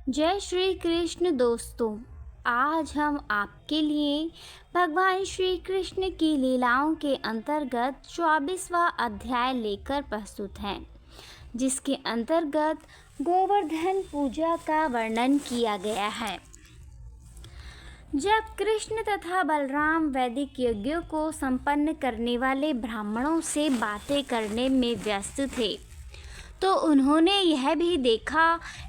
जय श्री कृष्ण दोस्तों। आज हम आपके लिए भगवान श्री कृष्ण की लीलाओं के अंतर्गत 24वां अध्याय लेकर प्रस्तुत हैं, जिसके अंतर्गत गोवर्धन पूजा का वर्णन किया गया है। जब कृष्ण तथा बलराम वैदिक यज्ञों को संपन्न करने वाले ब्राह्मणों से बातें करने में व्यस्त थे, तो उन्होंने यह भी देखा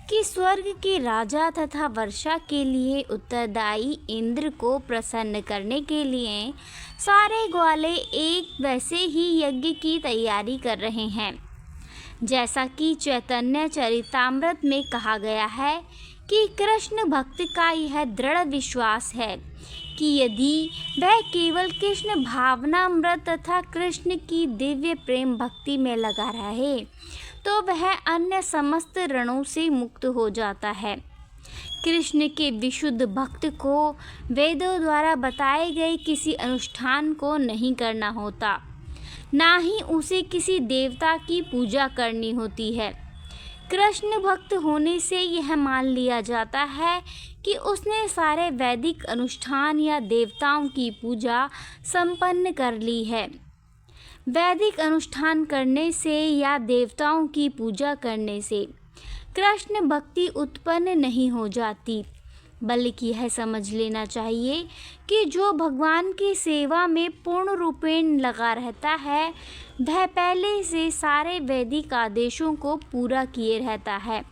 कि स्वर्ग के राजा तथा वर्षा के लिए उत्तरदायी इंद्र को प्रसन्न करने के लिए सारे ग्वाले एक वैसे ही यज्ञ की तैयारी कर रहे हैं, जैसा कि चैतन्य चरितामृत में कहा गया है कि कृष्ण भक्त का यह दृढ़ विश्वास है कि यदि वह केवल कृष्ण भावनामृत तथा कृष्ण की दिव्य प्रेम भक्ति में लगा रहे तो वह अन्य समस्त ऋणों से मुक्त हो जाता है। कृष्ण के विशुद्ध भक्त को वेदों द्वारा बताए गए किसी अनुष्ठान को नहीं करना होता, ना ही उसे किसी देवता की पूजा करनी होती है। कृष्ण भक्त होने से यह मान लिया जाता है कि उसने सारे वैदिक अनुष्ठान या देवताओं की पूजा संपन्न कर ली है। वैदिक अनुष्ठान करने से या देवताओं की पूजा करने से कृष्ण भक्ति उत्पन्न नहीं हो जाती, बल्कि यह समझ लेना चाहिए कि जो भगवान की सेवा में पूर्ण रूपेण लगा रहता है वह पहले से सारे वैदिक आदेशों को पूरा किए रहता है।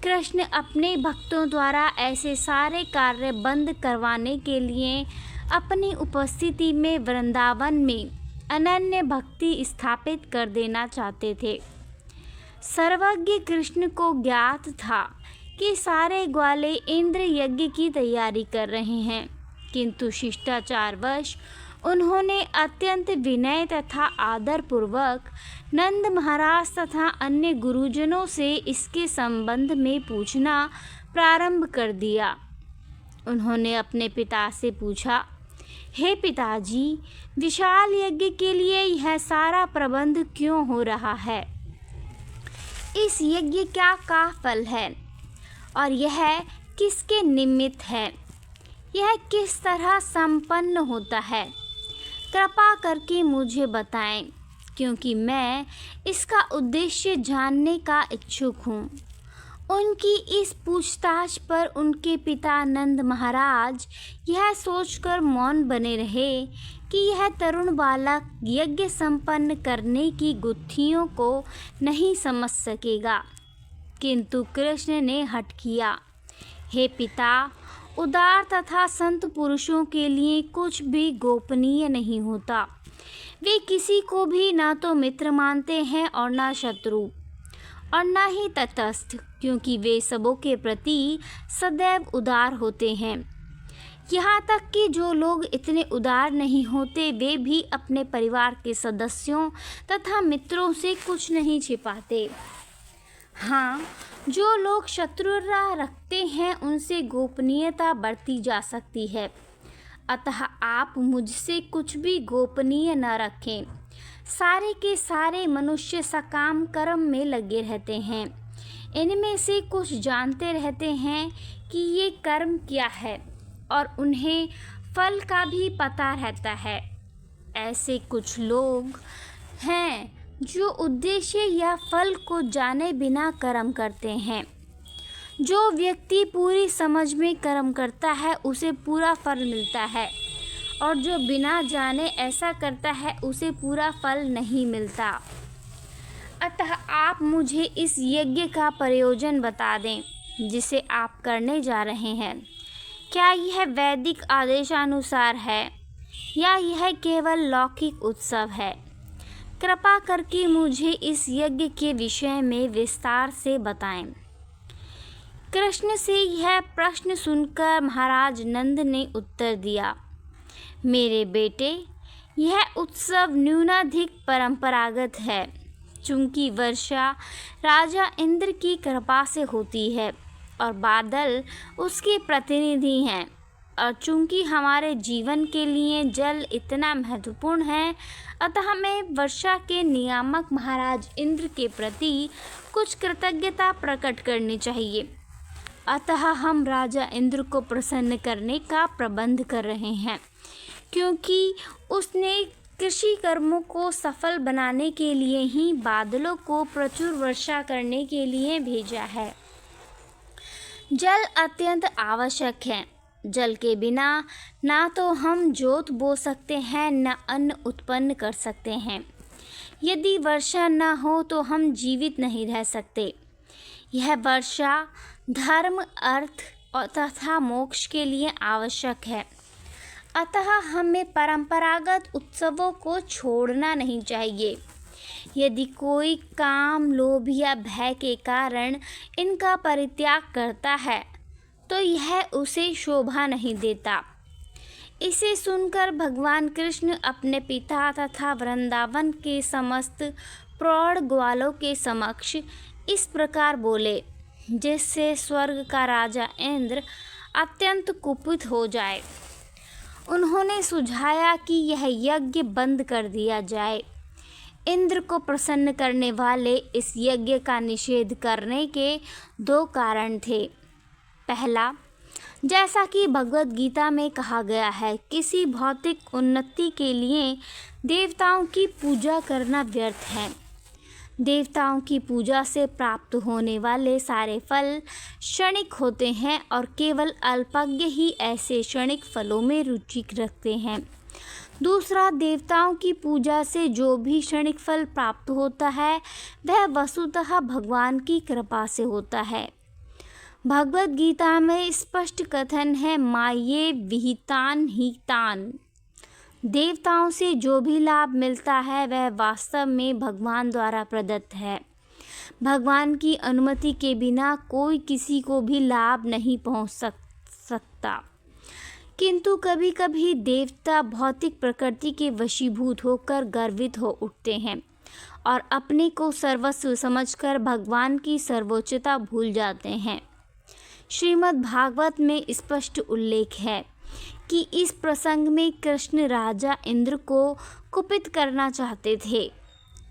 कृष्ण अपने भक्तों द्वारा ऐसे सारे कार्य बंद करवाने के लिए अपनी उपस्थिति में वृंदावन में अनन्य भक्ति स्थापित कर देना चाहते थे। सर्वज्ञ कृष्ण को ज्ञात था कि सारे ग्वाले इंद्र यज्ञ की तैयारी कर रहे हैं, किंतु शिष्टाचारवश उन्होंने अत्यंत विनय तथा आदर पूर्वक नंद महाराज तथा अन्य गुरुजनों से इसके संबंध में पूछना प्रारंभ कर दिया। उन्होंने अपने पिता से पूछा, हे पिताजी, विशाल यज्ञ के लिए यह सारा प्रबंध क्यों हो रहा है? इस यज्ञ का फल है और यह किसके निमित्त है? यह किस तरह संपन्न होता है? कृपा करके मुझे बताएं, क्योंकि मैं इसका उद्देश्य जानने का इच्छुक हूँ। उनकी इस पूछताछ पर उनके पिता नंद महाराज यह सोचकर मौन बने रहे कि यह तरुण बालक यज्ञ संपन्न करने की गुत्थियों को नहीं समझ सकेगा, किंतु कृष्ण ने हठ किया, हे पिता, उदार तथा संत पुरुषों के लिए कुछ भी गोपनीय नहीं होता। वे किसी को भी ना तो मित्र मानते हैं और ना शत्रु और ना ही तटस्थ, क्योंकि वे सबों के प्रति सदैव उदार होते हैं। यहाँ तक कि जो लोग इतने उदार नहीं होते वे भी अपने परिवार के सदस्यों तथा मित्रों से कुछ नहीं छिपाते। हाँ, जो लोग शत्रुता रखते हैं उनसे गोपनीयता बरती जा सकती है, अतः आप मुझसे कुछ भी गोपनीय न रखें। सारे के सारे मनुष्य सकाम कर्म में लगे रहते हैं, इनमें से कुछ जानते रहते हैं कि ये कर्म क्या है और उन्हें फल का भी पता रहता है। ऐसे कुछ लोग हैं जो उद्देश्य या फल को जाने बिना कर्म करते हैं। जो व्यक्ति पूरी समझ में कर्म करता है उसे पूरा फल मिलता है, और जो बिना जाने ऐसा करता है उसे पूरा फल नहीं मिलता। अतः आप मुझे इस यज्ञ का प्रयोजन बता दें जिसे आप करने जा रहे हैं। क्या यह वैदिक आदेशानुसार है या यह केवल लौकिक उत्सव है? कृपा करके मुझे इस यज्ञ के विषय में विस्तार से बताएं। कृष्ण से यह प्रश्न सुनकर महाराज नंद ने उत्तर दिया, मेरे बेटे, यह उत्सव न्यूनाधिक परंपरागत है। चूँकि वर्षा राजा इंद्र की कृपा से होती है और बादल उसके प्रतिनिधि हैं, और चूँकि हमारे जीवन के लिए जल इतना महत्वपूर्ण है, अतः हमें वर्षा के नियामक महाराज इंद्र के प्रति कुछ कृतज्ञता प्रकट करनी चाहिए। अतः हम राजा इंद्र को प्रसन्न करने का प्रबंध कर रहे हैं, क्योंकि उसने कृषि कर्मों को सफल बनाने के लिए ही बादलों को प्रचुर वर्षा करने के लिए भेजा है। जल अत्यंत आवश्यक है। जल के बिना ना तो हम जोत बो सकते हैं, न अन्न उत्पन्न कर सकते हैं। यदि वर्षा न हो तो हम जीवित नहीं रह सकते। यह वर्षा धर्म, अर्थ और तथा मोक्ष के लिए आवश्यक है। अतः हमें परंपरागत उत्सवों को छोड़ना नहीं चाहिए। यदि कोई काम, लोभ या भय के कारण इनका परित्याग करता है तो यह उसे शोभा नहीं देता। इसे सुनकर भगवान कृष्ण अपने पिता तथा वृंदावन के समस्त प्रौढ़ ग्वालों के समक्ष इस प्रकार बोले, जिससे स्वर्ग का राजा इंद्र अत्यंत कुपित हो जाए। उन्होंने सुझाया कि यह यज्ञ बंद कर दिया जाए। इंद्र को प्रसन्न करने वाले इस यज्ञ का निषेध करने के दो कारण थे। पहला, जैसा कि भगवद गीता में कहा गया है, किसी भौतिक उन्नति के लिए देवताओं की पूजा करना व्यर्थ है। देवताओं की पूजा से प्राप्त होने वाले सारे फल क्षणिक होते हैं और केवल अल्पज्ञ ही ऐसे क्षणिक फलों में रुचि रखते हैं। दूसरा, देवताओं की पूजा से जो भी क्षणिक फल प्राप्त होता है वह वस्तुतः भगवान की कृपा से होता है। भगवद गीता में स्पष्ट कथन है, माये विहितान हितान। देवताओं से जो भी लाभ मिलता है वह वास्तव में भगवान द्वारा प्रदत्त है। भगवान की अनुमति के बिना कोई किसी को भी लाभ नहीं पहुंच सकता। किंतु कभी कभी देवता भौतिक प्रकृति के वशीभूत होकर गर्वित हो उठते हैं और अपने को सर्वस्व समझकर भगवान की सर्वोच्चता भूल जाते हैं। श्रीमद् भागवत में स्पष्ट उल्लेख है कि इस प्रसंग में कृष्ण राजा इंद्र को कुपित करना चाहते थे।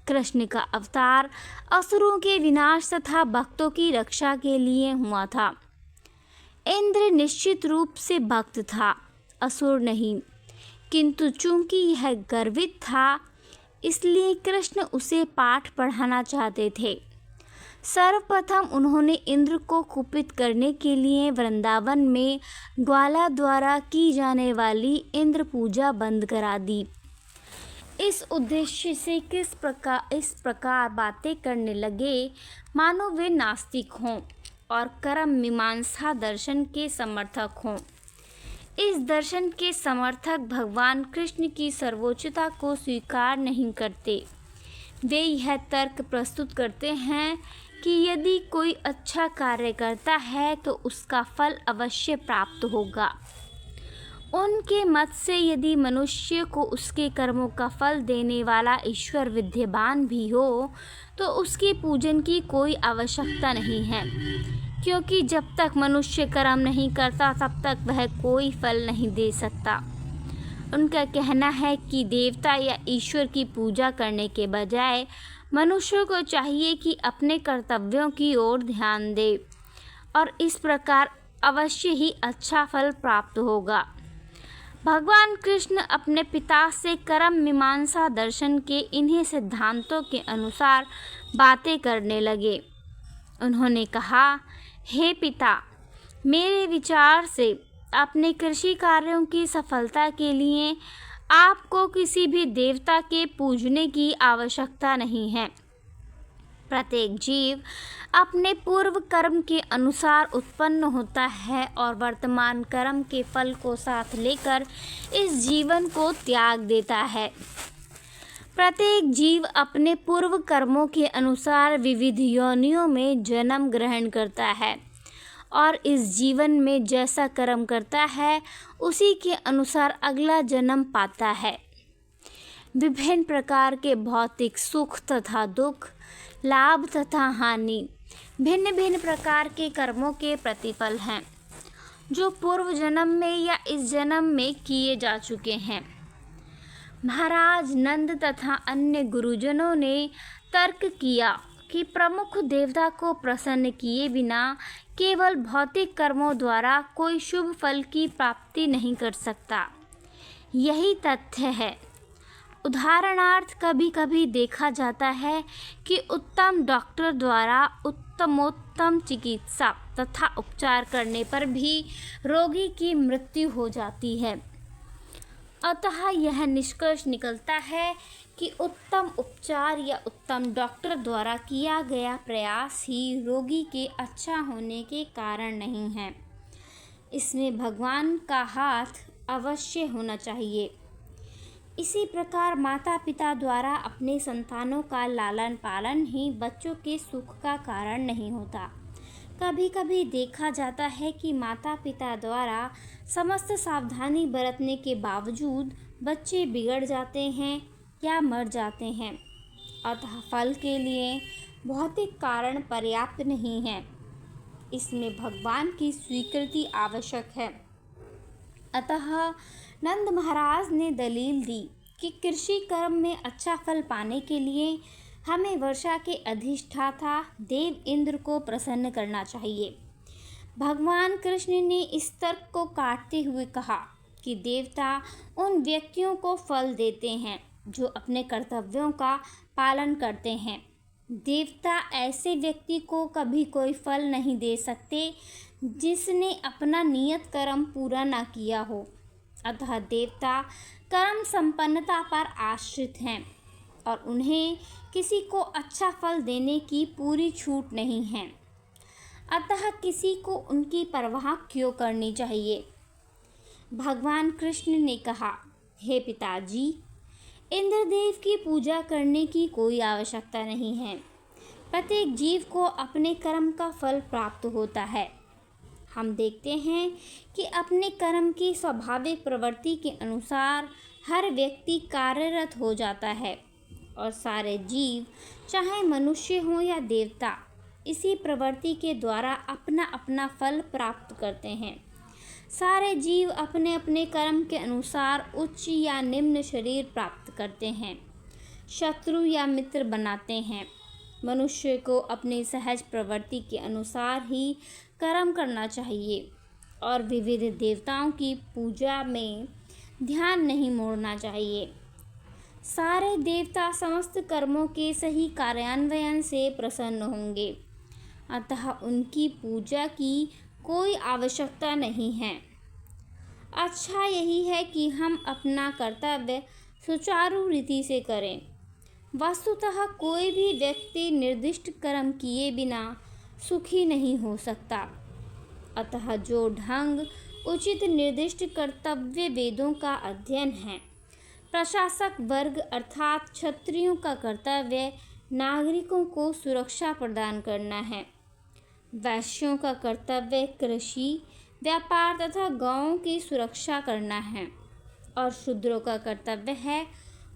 कृष्ण का अवतार असुरों के विनाश तथा भक्तों की रक्षा के लिए हुआ था। इंद्र निश्चित रूप से भक्त था, असुर नहीं, किंतु चूंकि यह गर्वित था इसलिए कृष्ण उसे पाठ पढ़ाना चाहते थे। सर्वप्रथम उन्होंने इंद्र को कुपित करने के लिए वृंदावन में ग्वाला द्वारा की जाने वाली इंद्र पूजा बंद करा दी। इस उद्देश्य से इस प्रकार बातें करने लगे मानो वे नास्तिक हों और कर्म मीमांसा दर्शन के समर्थक हों। इस दर्शन के समर्थक भगवान कृष्ण की सर्वोच्चता को स्वीकार नहीं करते। वे यह तर्क प्रस्तुत करते हैं कि यदि कोई अच्छा कार्य करता है तो उसका फल अवश्य प्राप्त होगा। उनके मत से यदि मनुष्य को उसके कर्मों का फल देने वाला ईश्वर विद्यमान भी हो तो उसके पूजन की कोई आवश्यकता नहीं है, क्योंकि जब तक मनुष्य कर्म नहीं करता तब तक वह कोई फल नहीं दे सकता। उनका कहना है कि देवता या ईश्वर की पूजा करने के बजाय मनुष्य को चाहिए कि अपने कर्तव्यों की ओर ध्यान दे और इस प्रकार अवश्य ही अच्छा फल प्राप्त होगा। भगवान कृष्ण अपने पिता से कर्म मीमांसा दर्शन के इन्हीं सिद्धांतों के अनुसार बातें करने लगे। उन्होंने कहा, हे पिता, मेरे विचार से अपने कृषि कार्यों की सफलता के लिए आपको किसी भी देवता के पूजने की आवश्यकता नहीं है। प्रत्येक जीव अपने पूर्व कर्म के अनुसार उत्पन्न होता है और वर्तमान कर्म के फल को साथ लेकर इस जीवन को त्याग देता है। प्रत्येक जीव अपने पूर्व कर्मों के अनुसार विविध योनियों में जन्म ग्रहण करता है और इस जीवन में जैसा कर्म करता है उसी के अनुसार अगला जन्म पाता है। विभिन्न प्रकार के भौतिक सुख तथा दुख, लाभ तथा हानि भिन्न भिन्न प्रकार के कर्मों के प्रतिफल हैं जो पूर्व जन्म में या इस जन्म में किए जा चुके हैं। महाराज नंद तथा अन्य गुरुजनों ने तर्क किया कि प्रमुख देवता को प्रसन्न किए बिना केवल भौतिक कर्मों द्वारा कोई शुभ फल की प्राप्ति नहीं कर सकता। यही तथ्य है। उदाहरणार्थ कभी कभी देखा जाता है कि उत्तम डॉक्टर द्वारा उत्तमोत्तम चिकित्सा तथा उपचार करने पर भी रोगी की मृत्यु हो जाती है। अतः यह निष्कर्ष निकलता है कि उत्तम उपचार या उत्तम डॉक्टर द्वारा किया गया प्रयास ही रोगी के अच्छा होने के कारण नहीं है। इसमें भगवान का हाथ अवश्य होना चाहिए। इसी प्रकार माता पिता द्वारा अपने संतानों का लालन पालन ही बच्चों के सुख का कारण नहीं होता। कभी कभी देखा जाता है कि माता पिता द्वारा समस्त सावधानी बरतने के बावजूद बच्चे बिगड़ जाते हैं या मर जाते हैं। अतः फल के लिए भौतिक कारण पर्याप्त नहीं है, इसमें भगवान की स्वीकृति आवश्यक है। अतः नंद महाराज ने दलील दी कि कृषि कर्म में अच्छा फल पाने के लिए हमें वर्षा के अधिष्ठाता देव इंद्र को प्रसन्न करना चाहिए। भगवान कृष्ण ने इस तर्क को काटते हुए कहा कि देवता उन व्यक्तियों को फल देते हैं जो अपने कर्तव्यों का पालन करते हैं। देवता ऐसे व्यक्ति को कभी कोई फल नहीं दे सकते जिसने अपना नियत कर्म पूरा न किया हो। अतः देवता कर्म संपन्नता पर आश्रित हैं और उन्हें किसी को अच्छा फल देने की पूरी छूट नहीं है। अतः किसी को उनकी परवाह क्यों करनी चाहिए। भगवान कृष्ण ने कहा, हे पिताजी, इंद्रदेव की पूजा करने की कोई आवश्यकता नहीं है। प्रत्येक जीव को अपने कर्म का फल प्राप्त होता है। हम देखते हैं कि अपने कर्म की स्वाभाविक प्रवृत्ति के अनुसार हर व्यक्ति कार्यरत हो जाता है और सारे जीव, चाहे मनुष्य हो या देवता, इसी प्रवृत्ति के द्वारा अपना अपना फल प्राप्त करते हैं। सारे जीव अपने अपने कर्म के अनुसार उच्च या निम्न शरीर प्राप्त करते हैं, शत्रु या मित्र बनाते हैं। मनुष्य को अपनी सहज प्रवृत्ति के अनुसार ही कर्म करना चाहिए और विविध देवताओं की पूजा में ध्यान नहीं मोड़ना चाहिए। सारे देवता समस्त कर्मों के सही कार्यान्वयन से प्रसन्न होंगे, अतः उनकी पूजा की कोई आवश्यकता नहीं है। अच्छा यही है कि हम अपना कर्तव्य सुचारू रीति से करें। वस्तुतः कोई भी व्यक्ति निर्दिष्ट कर्म किए बिना सुखी नहीं हो सकता। अतः जो ढंग उचित निर्दिष्ट कर्तव्य वेदों का अध्ययन है, प्रशासक वर्ग अर्थात क्षत्रियों का कर्तव्य नागरिकों को सुरक्षा प्रदान करना है। वैश्यों का कर्तव्य कृषि, व्यापार तथा गांवों की सुरक्षा करना है और शूद्रों का कर्तव्य है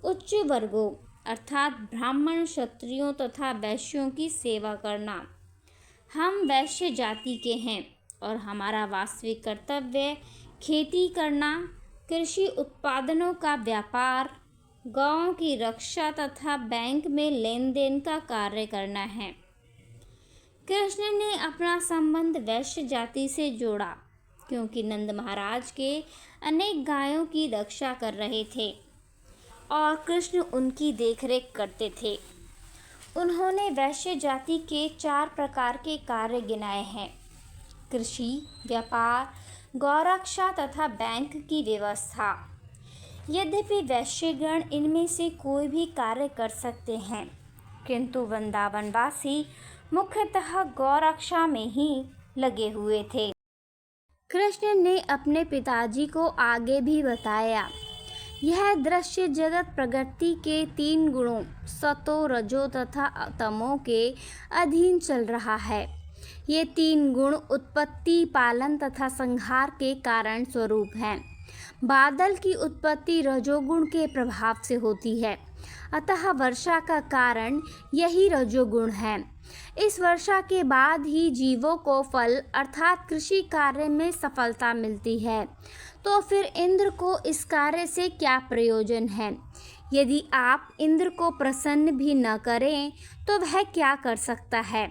उच्च वर्गों अर्थात ब्राह्मण, क्षत्रियों तथा वैश्यों की सेवा करना। हम वैश्य जाति के हैं और हमारा वास्तविक कर्तव्य खेती करना, कृषि उत्पादनों का व्यापार, गांवों की रक्षा तथा बैंक में लेन देन का कार्य करना है। कृष्ण ने अपना संबंध वैश्य जाति से जोड़ा क्योंकि नंद महाराज के अनेक गायों की रक्षा कर रहे थे और कृष्ण उनकी देखरेख करते थे। उन्होंने वैश्य जाति के 4 प्रकार के कार्य गिनाए हैं: कृषि, व्यापार, गौरक्षा तथा बैंक की व्यवस्था। यद्यपि वैश्यगण इनमें से कोई भी कार्य कर सकते हैं, किंतु वृंदावनवासी मुख्यतः गौरक्षा में ही लगे हुए थे। कृष्ण ने अपने पिताजी को आगे भी बताया, यह दृश्य जगत प्रकृति के 3 गुणों सतो, रजो तथा तमो के अधीन चल रहा है। ये 3 गुण उत्पत्ति, पालन तथा संहार के कारण स्वरूप हैं। बादल की उत्पत्ति रजोगुण के प्रभाव से होती है, अतः वर्षा का कारण यही रजोगुण है। इस वर्षा के बाद ही जीवों को फल अर्थात कृषि कार्य में सफलता मिलती है। तो फिर इंद्र को इस कार्य से क्या प्रयोजन है? यदि आप इंद्र को प्रसन्न भी न करें तो वह क्या कर सकता है।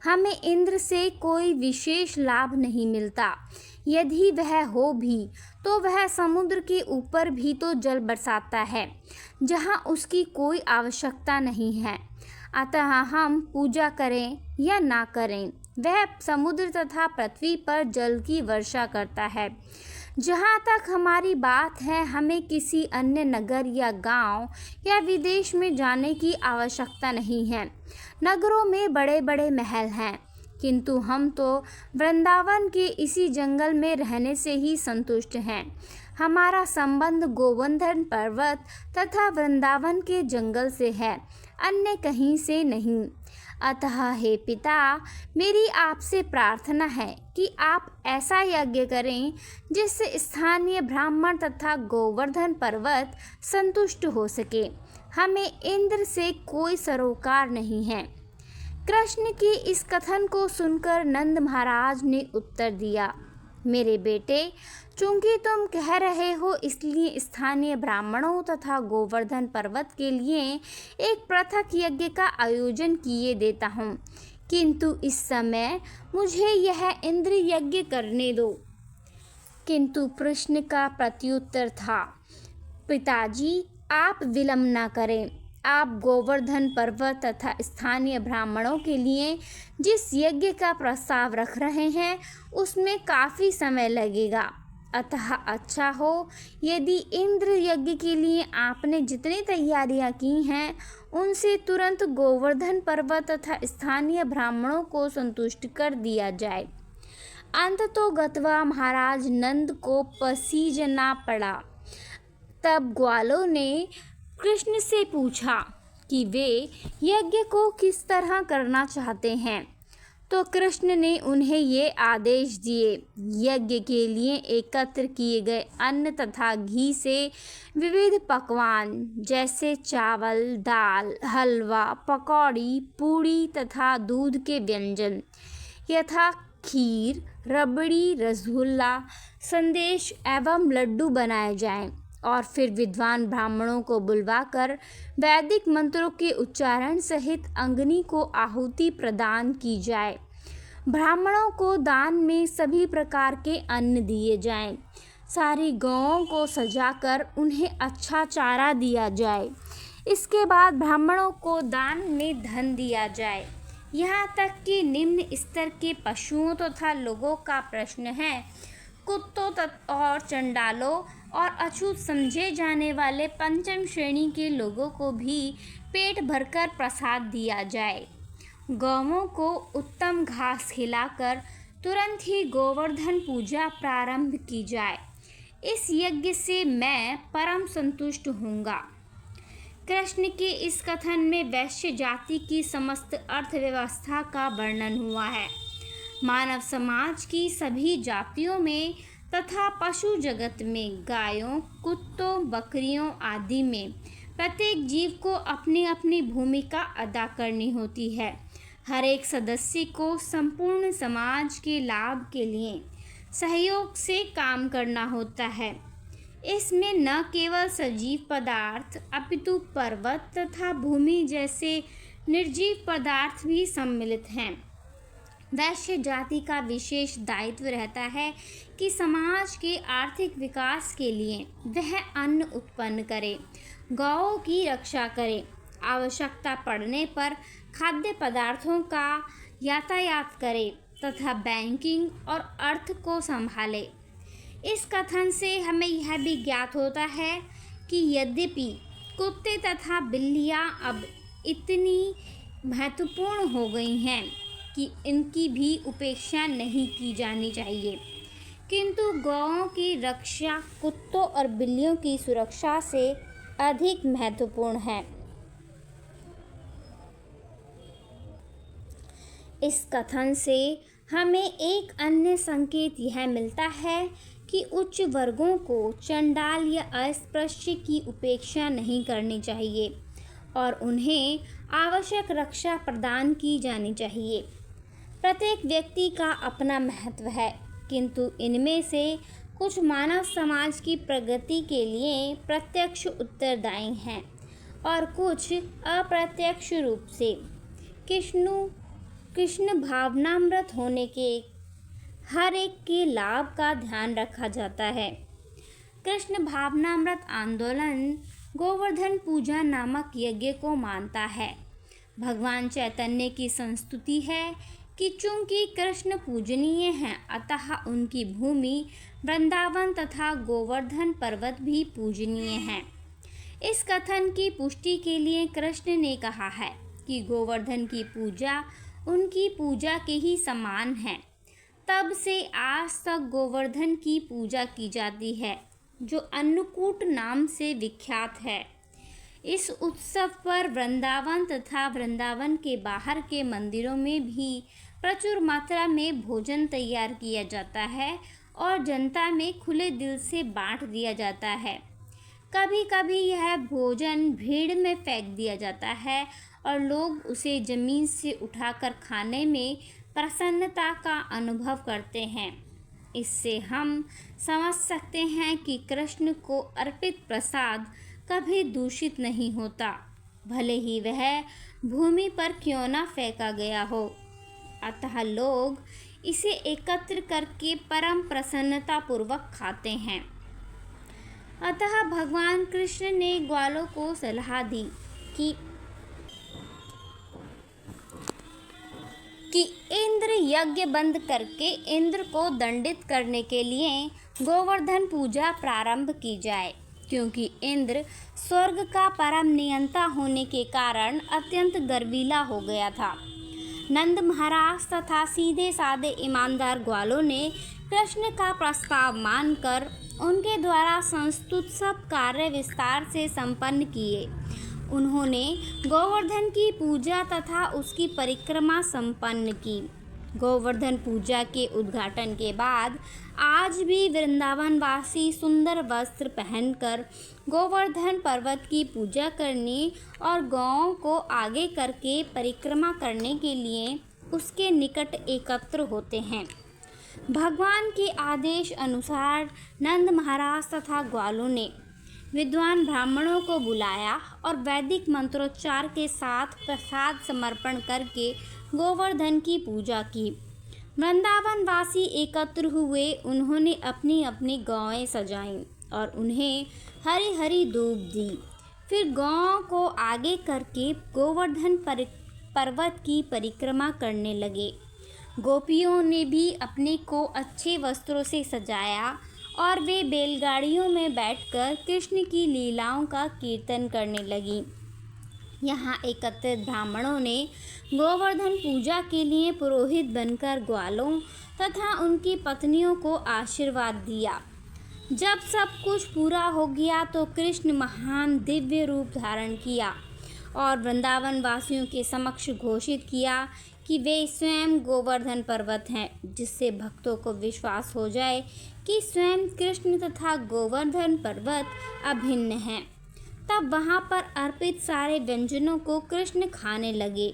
हमें इंद्र से कोई विशेष लाभ नहीं मिलता। यदि वह हो भी तो वह समुद्र के ऊपर भी तो जल बरसाता है जहाँ उसकी कोई आवश्यकता नहीं है। अतः हम पूजा करें या ना करें, वह समुद्र तथा पृथ्वी पर जल की वर्षा करता है। जहाँ तक हमारी बात है, हमें किसी अन्य नगर या गांव या विदेश में जाने की आवश्यकता नहीं है। नगरों में बड़े बड़े महल हैं, किंतु हम तो वृंदावन के इसी जंगल में रहने से ही संतुष्ट हैं। हमारा संबंध गोवर्धन पर्वत तथा वृंदावन के जंगल से है, अन्य कहीं से नहीं। अतः हे पिता, मेरी आपसे प्रार्थना है कि आप ऐसा यज्ञ करें जिससे स्थानीय ब्राह्मण तथा गोवर्धन पर्वत संतुष्ट हो सके। हमें इंद्र से कोई सरोकार नहीं है। कृष्ण के इस कथन को सुनकर नंद महाराज ने उत्तर दिया, मेरे बेटे, चूंकि तुम कह रहे हो इसलिए स्थानीय ब्राह्मणों तथा गोवर्धन पर्वत के लिए एक पृथक यज्ञ का आयोजन किए देता हूँ, किंतु इस समय मुझे यह इंद्र यज्ञ करने दो। किंतु कृष्ण का प्रत्युत्तर था, पिताजी, आप विलंब न करें। आप गोवर्धन पर्वत तथा स्थानीय ब्राह्मणों के लिए जिस यज्ञ का प्रस्ताव रख रहे हैं उसमें काफ़ी समय लगेगा। अतः अच्छा हो यदि इंद्र यज्ञ के लिए आपने जितनी तैयारियां की हैं उनसे तुरंत गोवर्धन पर्वत तथा स्थानीय ब्राह्मणों को संतुष्ट कर दिया जाए। अंततो गत्वा महाराज नंद को पसीजना पड़ा। तब ग्वालों ने कृष्ण से पूछा कि वे यज्ञ को किस तरह करना चाहते हैं। तो कृष्ण ने उन्हें ये आदेश दिए, यज्ञ के लिए एकत्र किए गए अन्न तथा घी से विविध पकवान जैसे चावल, दाल, हलवा, पकौड़ी, पूड़ी तथा दूध के व्यंजन यथा खीर, रबड़ी, रसगुल्ला, संदेश एवं लड्डू बनाए जाएं और फिर विद्वान ब्राह्मणों को बुलवाकर वैदिक मंत्रों के उच्चारण सहित अग्नि को आहुति प्रदान की जाए। ब्राह्मणों को दान में सभी प्रकार के अन्न दिए जाएं। सारी गौओं को सजाकर उन्हें अच्छा चारा दिया जाए। इसके बाद ब्राह्मणों को दान में धन दिया जाए। यहाँ तक कि निम्न स्तर के पशुओं तथा लोगों का प्रश्न है, कुत्तों और चंडालों और अछूत समझे जाने वाले पंचम श्रेणी के लोगों को भी पेट भरकर प्रसाद दिया जाए। गौओं को उत्तम घास खिलाकर तुरंत ही गोवर्धन पूजा प्रारंभ की जाए। इस यज्ञ से मैं परम संतुष्ट होऊंगा। कृष्ण के इस कथन में वैश्य जाति की समस्त अर्थव्यवस्था का वर्णन हुआ है। मानव समाज की सभी जातियों में तथा पशु जगत में, गायों, कुत्तों, बकरियों आदि में प्रत्येक जीव को अपनी अपनी भूमिका अदा करनी होती है। हर एक सदस्य को संपूर्ण समाज के लाभ के लिए सहयोग से काम करना होता है। इसमें न केवल सजीव पदार्थ अपितु पर्वत तथा भूमि जैसे निर्जीव पदार्थ भी सम्मिलित हैं। वैश्य जाति का विशेष दायित्व रहता है कि समाज के आर्थिक विकास के लिए वह अन्न उत्पन्न करे, गौओं की रक्षा करे, आवश्यकता पड़ने पर खाद्य पदार्थों का यातायात करे तथा बैंकिंग और अर्थ को संभाले। इस कथन से हमें यह भी ज्ञात होता है कि यद्यपि कुत्ते तथा बिल्लियाँ अब इतनी महत्वपूर्ण हो गई हैं कि इनकी भी उपेक्षा नहीं की जानी चाहिए, किंतु गौओं की रक्षा कुत्तों और बिल्लियों की सुरक्षा से अधिक महत्वपूर्ण है। इस कथन से हमें एक अन्य संकेत यह मिलता है कि उच्च वर्गों को चंडाल या अस्पृश्य की उपेक्षा नहीं करनी चाहिए और उन्हें आवश्यक रक्षा प्रदान की जानी चाहिए। प्रत्येक व्यक्ति का अपना महत्व है, किंतु इनमें से कुछ मानव समाज की प्रगति के लिए प्रत्यक्ष उत्तरदायी हैं। और कुछ अप्रत्यक्ष रूप से। कृष्ण भावनामृत होने के हर एक के लाभ का ध्यान रखा जाता है। कृष्ण भावनामृत आंदोलन गोवर्धन पूजा नामक यज्ञ को मानता है। भगवान चैतन्य की संस्तुति है कि चूंकि कृष्ण पूजनीय हैं, अतः उनकी भूमि वृंदावन तथा गोवर्धन पर्वत भी पूजनीय हैं। इस कथन की पुष्टि के लिए कृष्ण ने कहा है कि गोवर्धन की पूजा उनकी पूजा के ही समान है। तब से आज तक गोवर्धन की पूजा की जाती है, जो अन्नकूट नाम से विख्यात है। इस उत्सव पर वृंदावन तथा वृंदावन के बाहर के मंदिरों में भी प्रचुर मात्रा में भोजन तैयार किया जाता है और जनता में खुले दिल से बांट दिया जाता है। कभी कभी यह भोजन भीड़ में फेंक दिया जाता है और लोग उसे जमीन से उठाकर खाने में प्रसन्नता का अनुभव करते हैं। इससे हम समझ सकते हैं कि कृष्ण को अर्पित प्रसाद कभी दूषित नहीं होता, भले ही वह भूमि पर क्यों न फेंका गया हो। अतः लोग इसे एकत्र करके परम प्रसन्नता पूर्वक खाते हैं। अतः भगवान कृष्ण ने ग्वालों को सलाह दी कि इंद्र यज्ञ बंद करके इंद्र को दंडित करने के लिए गोवर्धन पूजा प्रारंभ की जाए, क्योंकि इंद्र स्वर्ग का परम नियंता होने के कारण अत्यंत गर्वीला हो गया था। नंद महाराज तथा सीधे साधे ईमानदार ग्वालों ने कृष्ण का प्रस्ताव मानकर उनके द्वारा संस्तुत सब कार्य विस्तार से संपन्न किए। उन्होंने गोवर्धन की पूजा तथा उसकी परिक्रमा संपन्न की। गोवर्धन पूजा के उद्घाटन के बाद आज भी वृंदावन वासी सुंदर वस्त्र पहनकर गोवर्धन पर्वत की पूजा करने और गौओं को आगे करके परिक्रमा करने के लिए उसके निकट एकत्र होते हैं। भगवान के आदेश अनुसार नंद महाराज तथा ग्वालों ने विद्वान ब्राह्मणों को बुलाया और वैदिक मंत्रोच्चार के साथ प्रसाद समर्पण करके गोवर्धन की पूजा की। वृंदावन वासी एकत्र हुए। उन्होंने अपनी अपनी गौएं सजाईं और उन्हें हरी हरी दूब दी। फिर गौओं को आगे करके गोवर्धन पर्वत की परिक्रमा करने लगे। गोपियों ने भी अपने को अच्छे वस्त्रों से सजाया और वे बैलगाड़ियों में बैठकर कृष्ण की लीलाओं का कीर्तन करने लगी। यहाँ एकत्रित ब्राह्मणों ने गोवर्धन पूजा के लिए पुरोहित बनकर ग्वालों तथा उनकी पत्नियों को आशीर्वाद दिया। जब सब कुछ पूरा हो गया तो कृष्ण महान दिव्य रूप धारण किया और वृंदावन वासियों के समक्ष घोषित किया कि वे स्वयं गोवर्धन पर्वत हैं, जिससे भक्तों को विश्वास हो जाए कि स्वयं कृष्ण तथा गोवर्धन पर्वत अभिन्न हैं। तब वहाँ पर अर्पित सारे व्यंजनों को कृष्ण खाने लगे।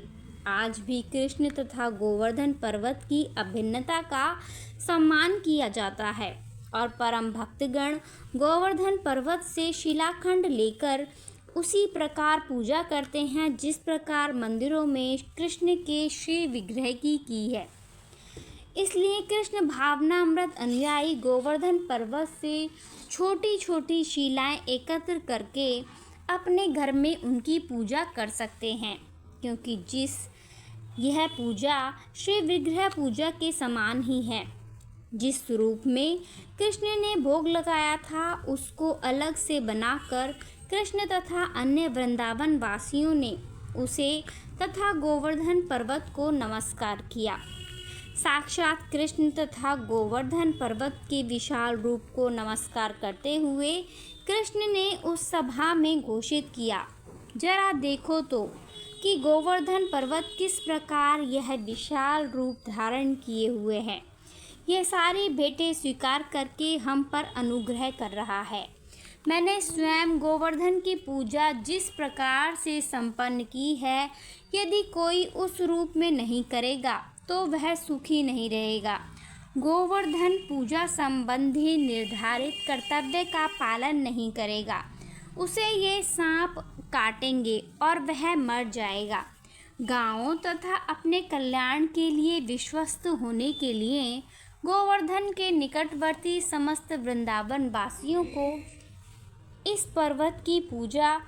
आज भी कृष्ण तथा गोवर्धन पर्वत की अभिन्नता का सम्मान किया जाता है और परम भक्तगण गोवर्धन पर्वत से शिलाखंड लेकर उसी प्रकार पूजा करते हैं जिस प्रकार मंदिरों में कृष्ण के श्री विग्रह की है। इसलिए कृष्ण भावनामृत अनुयायी गोवर्धन पर्वत से छोटी छोटी शिलाएं एकत्र करके अपने घर में उनकी पूजा कर सकते हैं, क्योंकि यह पूजा श्री विग्रह पूजा के समान ही है। जिस रूप में कृष्ण ने भोग लगाया था उसको अलग से बनाकर कृष्ण तथा अन्य वृंदावन वासियों ने उसे तथा गोवर्धन पर्वत को नमस्कार किया। साक्षात कृष्ण तथा गोवर्धन पर्वत के विशाल रूप को नमस्कार करते हुए कृष्ण ने उस सभा में घोषित किया, जरा देखो तो कि गोवर्धन पर्वत किस प्रकार यह विशाल रूप धारण किए हुए है। यह सारी भेंटें स्वीकार करके हम पर अनुग्रह कर रहा है। मैंने स्वयं गोवर्धन की पूजा जिस प्रकार से संपन्न की है, यदि कोई उस रूप में नहीं करेगा तो वह सुखी नहीं रहेगा। गोवर्धन पूजा संबंधी निर्धारित कर्तव्य का पालन नहीं करेगा, उसे ये सांप काटेंगे और वह मर जाएगा। गांवों तथा अपने कल्याण के लिए विश्वस्त होने के लिए गोवर्धन के निकटवर्ती समस्त वृंदावन वासियों को इस पर्वत की पूजा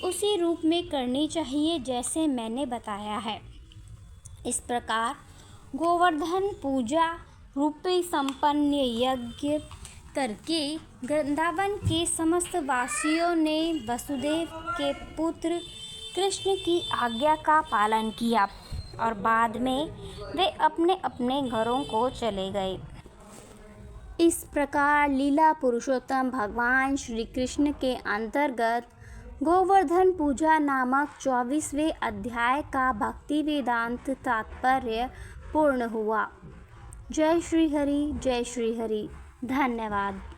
उसी रूप में करनी चाहिए जैसे मैंने बताया है। इस प्रकार गोवर्धन पूजा रूपी संपन्न यज्ञ करके वृंदावन के समस्त वासियों ने वसुदेव के पुत्र कृष्ण की आज्ञा का पालन किया और बाद में वे अपने अपने घरों को चले गए। इस प्रकार लीला पुरुषोत्तम भगवान श्री कृष्ण के अंतर्गत गोवर्धन पूजा नामक 24वें अध्याय का भक्ति वेदांत तात्पर्य पूर्ण हुआ। जय श्री हरि, जय श्री हरि। धन्यवाद।